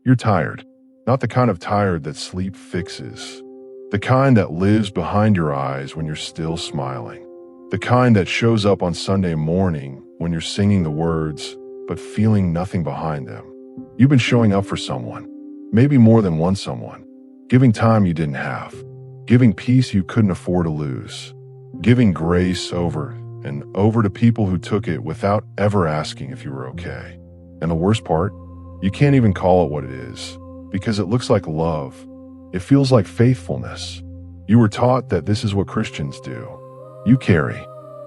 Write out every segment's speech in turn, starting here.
You're tired. Not the kind of tired that sleep fixes. The kind that lives behind your eyes when you're still smiling. The kind that shows up on Sunday morning when you're singing the words, but feeling nothing behind them. You've been showing up for someone, maybe more than one someone, giving time you didn't have, giving peace you couldn't afford to lose, giving grace over and over to people who took it without ever asking if you were okay. And the worst part, you can't even call it what it is, because it looks like love. It feels like faithfulness. You were taught that this is what Christians do. You carry,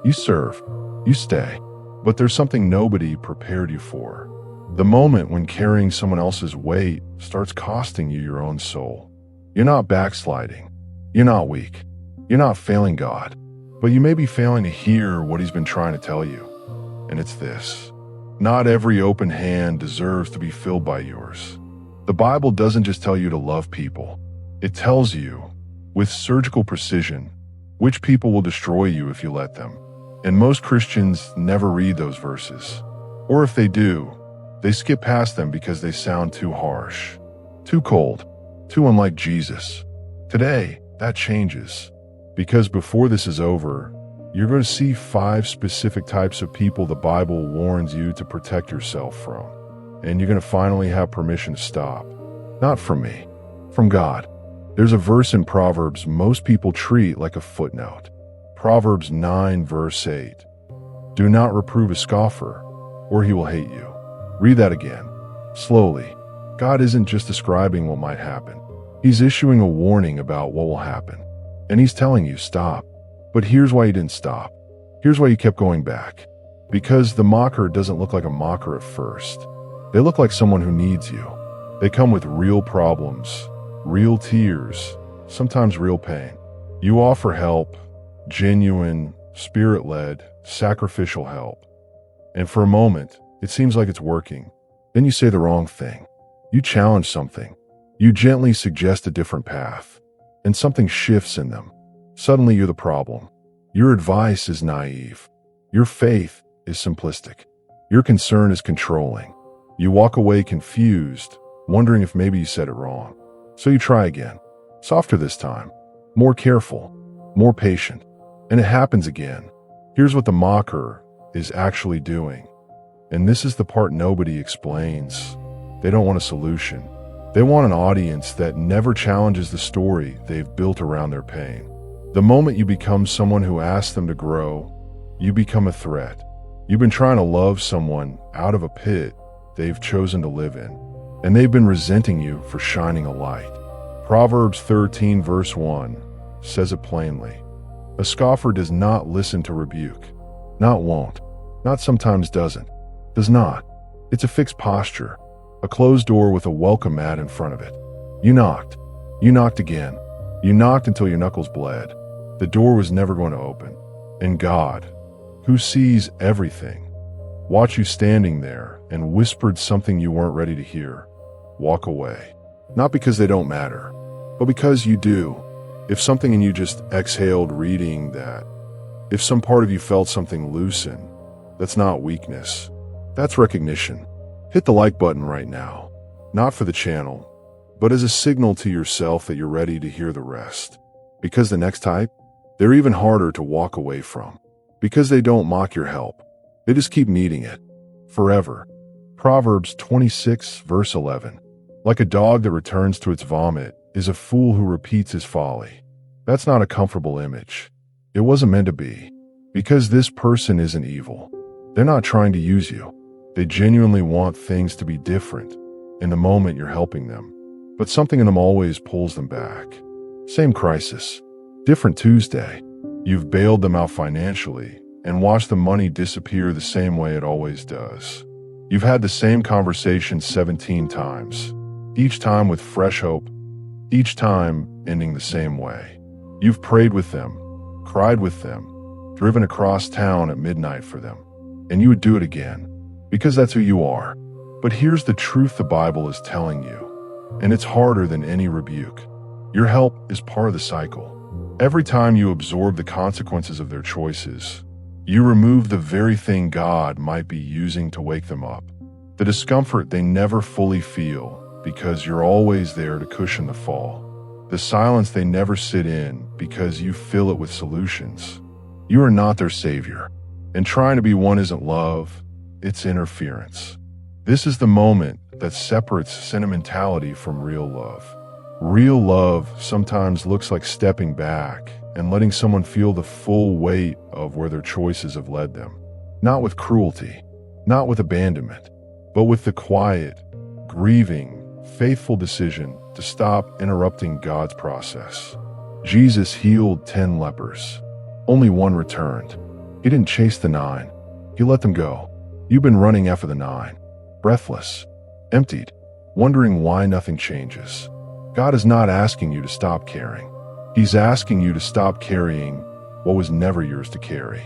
you serve, you stay. But there's something nobody prepared you for. The moment when carrying someone else's weight starts costing you your own soul. You're not backsliding. You're not weak. You're not failing God. But you may be failing to hear what He's been trying to tell you. And it's this. Not every open hand deserves to be filled by yours. The Bible doesn't just tell you to love people. It tells you, with surgical precision, which people will destroy you if you let them. And most Christians never read those verses. Or if they do, they skip past them because they sound too harsh, too cold, too unlike Jesus. Today, that changes. Because before this is over, you're going to see 5 specific types of people the Bible warns you to protect yourself from. And you're going to finally have permission to stop. Not from me, from God. There's a verse in Proverbs most people treat like a footnote. Proverbs 9 verse 8. Do not reprove a scoffer, or he will hate you. Read that again, slowly. God isn't just describing what might happen. He's issuing a warning about what will happen. And He's telling you, stop. But here's why you didn't stop. Here's why you kept going back. Because the mocker doesn't look like a mocker at first. They look like someone who needs you. They come with real problems, real tears, sometimes real pain. You offer help, genuine, spirit-led, sacrificial help. And for a moment, it seems like it's working. Then you say the wrong thing. You challenge something. You gently suggest a different path. And something shifts in them. Suddenly you're the problem. Your advice is naive. Your faith is simplistic. Your concern is controlling. You walk away confused, wondering if maybe you said it wrong. So you try again. Softer this time. More careful. More patient. And it happens again. Here's what the mocker is actually doing. And this is the part nobody explains. They don't want a solution. They want an audience that never challenges the story they've built around their pain. The moment you become someone who asks them to grow, you become a threat. You've been trying to love someone out of a pit they've chosen to live in, and they've been resenting you for shining a light. Proverbs 13 verse 1 says it plainly. A scoffer does not listen to rebuke. Not won't. Not sometimes doesn't. Does not. It's a fixed posture. A closed door with a welcome mat in front of it. You knocked. You knocked again. You knocked until your knuckles bled. The door was never going to open. And God, who sees everything, watched you standing there and whispered something you weren't ready to hear. Walk away. Not because they don't matter, but because you do. If something in you just exhaled reading that, if some part of you felt something loosen, that's not weakness. That's recognition. Hit the like button right now. Not for the channel, but as a signal to yourself that you're ready to hear the rest. Because the next type, they're even harder to walk away from. Because they don't mock your help. They just keep needing it. Forever. Proverbs 26 verse 11. Like a dog that returns to its vomit is a fool who repeats his folly. That's not a comfortable image. It wasn't meant to be. Because this person isn't evil. They're not trying to use you. They genuinely want things to be different in the moment you're helping them. But something in them always pulls them back. Same crisis. Different Tuesday. You've bailed them out financially and watched the money disappear the same way it always does. You've had the same conversation 17 times. Each time with fresh hope. Each time ending the same way. You've prayed with them, cried with them, driven across town at midnight for them. And you would do it again. Because that's who you are. But here's the truth the Bible is telling you. And it's harder than any rebuke. Your help is part of the cycle. Every time you absorb the consequences of their choices, you remove the very thing God might be using to wake them up. The discomfort they never fully feel, because you're always there to cushion the fall. The silence they never sit in because you fill it with solutions. You are not their savior, and trying to be one isn't love, it's interference. This is the moment that separates sentimentality from real love. Real love sometimes looks like stepping back and letting someone feel the full weight of where their choices have led them. Not with cruelty, not with abandonment, but with the quiet, grieving, faithful decision to stop interrupting God's process. Jesus healed 10 lepers. Only one returned. He didn't chase the 9. He let them go. You've been running after the 9, breathless, emptied, wondering why nothing changes. God is not asking you to stop caring. He's asking you to stop carrying what was never yours to carry.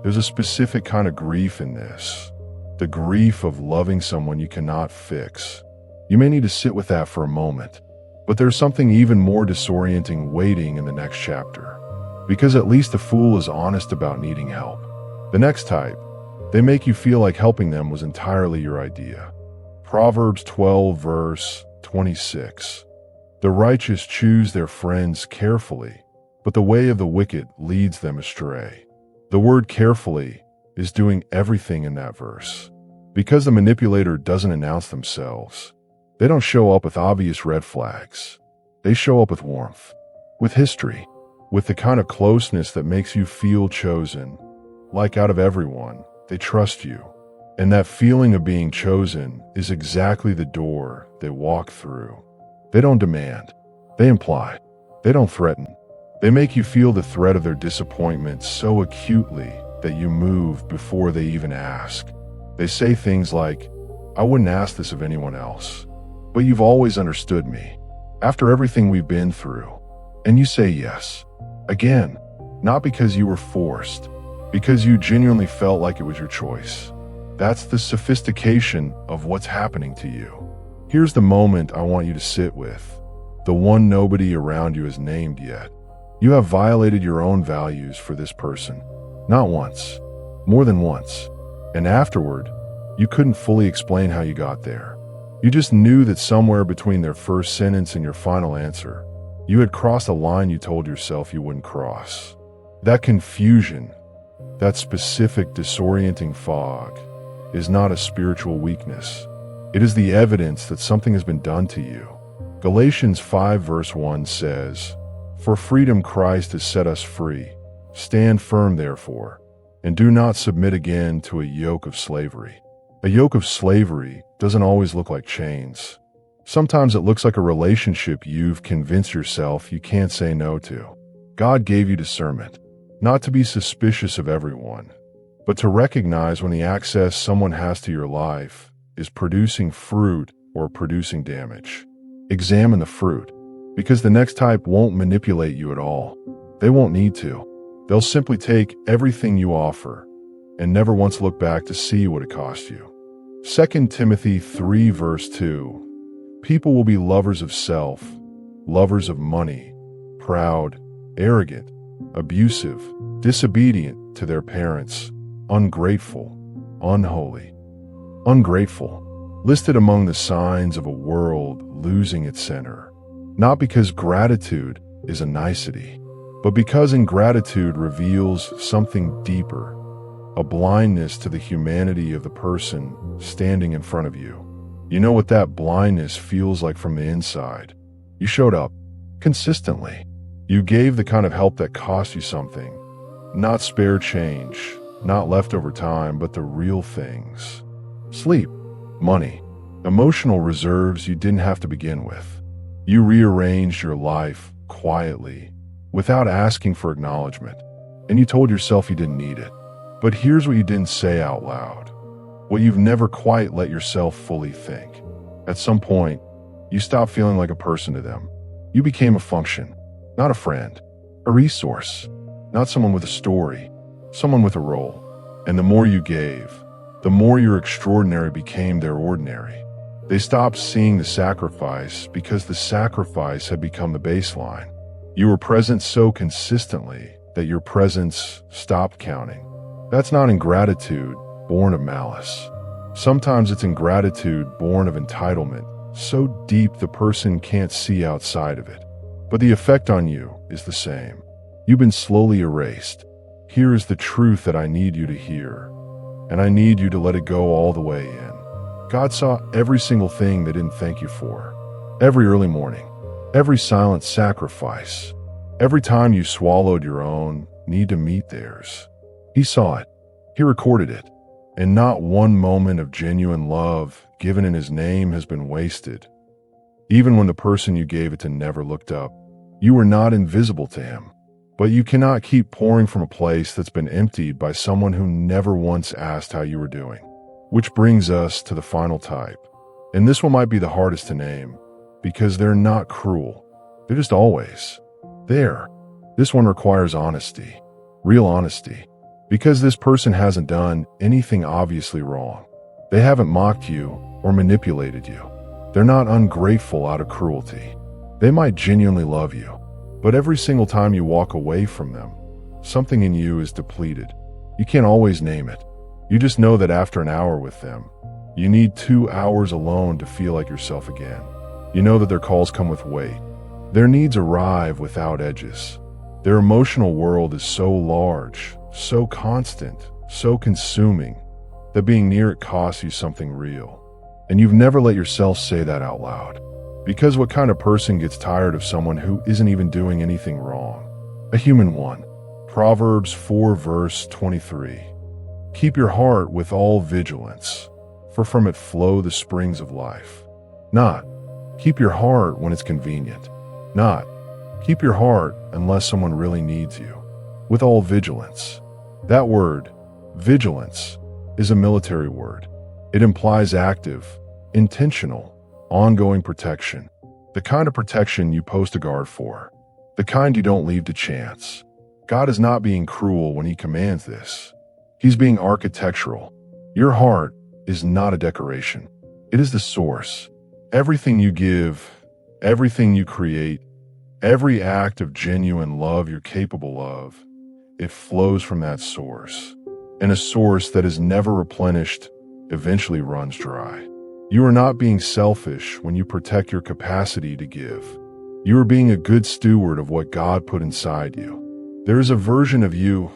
There's a specific kind of grief in this. The grief of loving someone you cannot fix. You may need to sit with that for a moment, but there's something even more disorienting waiting in the next chapter. Because at least the fool is honest about needing help. The next type, they make you feel like helping them was entirely your idea. Proverbs 12 verse 26. The righteous choose their friends carefully, but the way of the wicked leads them astray. The word carefully is doing everything in that verse. Because the manipulator doesn't announce themselves, they don't show up with obvious red flags. They show up with warmth, with history, with the kind of closeness that makes you feel chosen. Like out of everyone, they trust you. And that feeling of being chosen is exactly the door they walk through. They don't demand. They imply. They don't threaten. They make you feel the threat of their disappointment so acutely that you move before they even ask. They say things like, I wouldn't ask this of anyone else, but you've always understood me. After everything we've been through. And you say yes. Again, not because you were forced, because you genuinely felt like it was your choice. That's the sophistication of what's happening to you. Here's the moment I want you to sit with, the one nobody around you has named yet. You have violated your own values for this person. Not once, more than once. And afterward, you couldn't fully explain how you got there. You just knew that somewhere between their first sentence and your final answer, you had crossed a line you told yourself you wouldn't cross. That confusion, that specific disorienting fog, is not a spiritual weakness. It is the evidence that something has been done to you. Galatians 5 verse 1 says, For freedom Christ has set us free. Stand firm therefore, and do not submit again to a yoke of slavery. A yoke of slavery doesn't always look like chains. Sometimes it looks like a relationship you've convinced yourself you can't say no to. God gave you discernment, not to be suspicious of everyone, but to recognize when the access someone has to your life is producing fruit or producing damage. Examine the fruit, because the next type won't manipulate you at all. They won't need to. They'll simply take everything you offer and never once look back to see what it cost you. 2 Timothy 3 verse 2. People will be lovers of self, lovers of money, proud, arrogant, abusive, disobedient to their parents, ungrateful, unholy. Ungrateful, listed among the signs of a world losing its center. Not because gratitude is a nicety, but because ingratitude reveals something deeper, a blindness to the humanity of the person standing in front of you. You know what that blindness feels like from the inside. You showed up, consistently. You gave the kind of help that cost you something. Not spare change, not leftover time, but the real things. Sleep, money, emotional reserves you didn't have to begin with. You rearranged your life quietly, without asking for acknowledgement, and you told yourself you didn't need it. But here's what you didn't say out loud, what you've never quite let yourself fully think. At some point, you stopped feeling like a person to them. You became a function, not a friend, a resource, not someone with a story, someone with a role. And the more you gave, the more your extraordinary became their ordinary. They stopped seeing the sacrifice because the sacrifice had become the baseline. You were present so consistently that your presence stopped counting. That's not ingratitude born of malice. Sometimes it's ingratitude born of entitlement, so deep the person can't see outside of it. But the effect on you is the same. You've been slowly erased. Here is the truth that I need you to hear, and I need you to let it go all the way in. God saw every single thing they didn't thank you for. Every early morning, every silent sacrifice, every time you swallowed your own need to meet theirs. He saw it. He recorded it. And not one moment of genuine love given in His name has been wasted. Even when the person you gave it to never looked up, you were not invisible to Him. But you cannot keep pouring from a place that's been emptied by someone who never once asked how you were doing. Which brings us to the final type. And this one might be the hardest to name, because they're not cruel. They're just always there. This one requires honesty, real honesty, because this person hasn't done anything obviously wrong. They haven't mocked you or manipulated you. They're not ungrateful out of cruelty. They might genuinely love you, but every single time you walk away from them, something in you is depleted. You can't always name it. You just know that after an hour with them, you need 2 hours alone to feel like yourself again. You know that their calls come with weight. Their needs arrive without edges. Their emotional world is so large, so constant, so consuming, that being near it costs you something real. And you've never let yourself say that out loud. Because what kind of person gets tired of someone who isn't even doing anything wrong? A human one. Proverbs 4 verse 23. Keep your heart with all vigilance, for from it flow the springs of life. Not, keep your heart when it's convenient. Not, keep your heart unless someone really needs you. With all vigilance. That word, vigilance, is a military word. It implies active, intentional, ongoing protection. The kind of protection you post a guard for. The kind you don't leave to chance. God is not being cruel when He commands this. He's being architectural. Your heart is not a decoration. It is the source. Everything you give, everything you create, every act of genuine love you're capable of, it flows from that source. And a source that is never replenished eventually runs dry. You are not being selfish when you protect your capacity to give. You are being a good steward of what God put inside you. There is a version of you,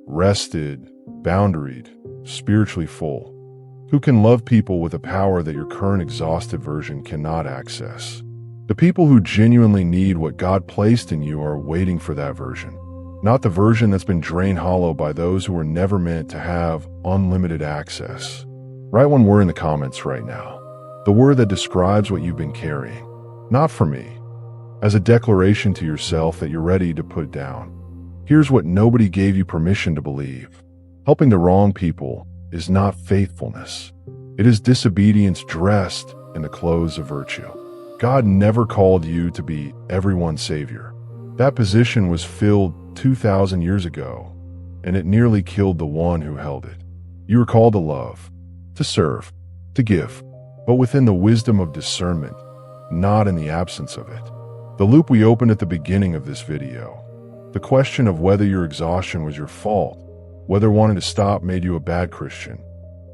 rested, boundaried, spiritually full, who can love people with a power that your current exhausted version cannot access. The people who genuinely need what God placed in you are waiting for that version, not the version that's been drained hollow by those who were never meant to have unlimited access. Write one word in the comments right now, the word that describes what you've been carrying, not for me, as a declaration to yourself that you're ready to put down. Here's what nobody gave you permission to believe. Helping the wrong people is not faithfulness. It is disobedience dressed in the clothes of virtue. God never called you to be everyone's savior. That position was filled 2,000 years ago, and it nearly killed the one who held it. You were called to love, to serve, to give, but within the wisdom of discernment, not in the absence of it. The loop we opened at the beginning of this video, the question of whether your exhaustion was your fault, whether wanting to stop made you a bad Christian.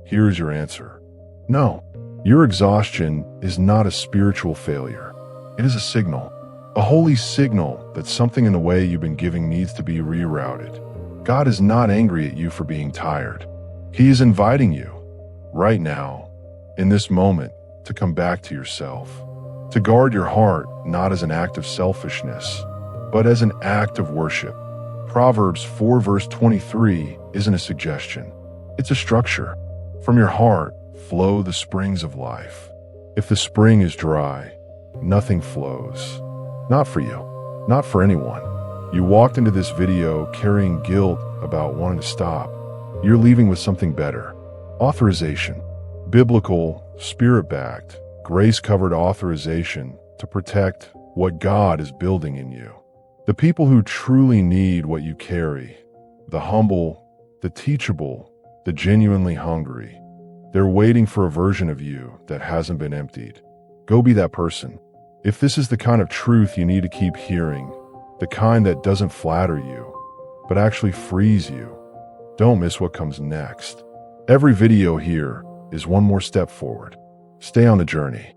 Here is your answer. No, your exhaustion is not a spiritual failure. It is a signal, a holy signal that something in the way you've been giving needs to be rerouted. God is not angry at you for being tired. He is inviting you, right now, in this moment, to come back to yourself, to guard your heart not as an act of selfishness, but as an act of worship. Proverbs 4 verse 23 isn't a suggestion. It's a structure. From your heart flow the springs of life. If the spring is dry, nothing flows. Not for you, not for anyone. You walked into this video carrying guilt about wanting to stop. You're leaving with something better. Authorization. Biblical, spirit-backed, grace-covered authorization to protect what God is building in you. The people who truly need what you carry, the humble, the teachable, the genuinely hungry, they're waiting for a version of you that hasn't been emptied. Go be that person. If this is the kind of truth you need to keep hearing, the kind that doesn't flatter you, but actually frees you, don't miss what comes next. Every video here is one more step forward. Stay on the journey.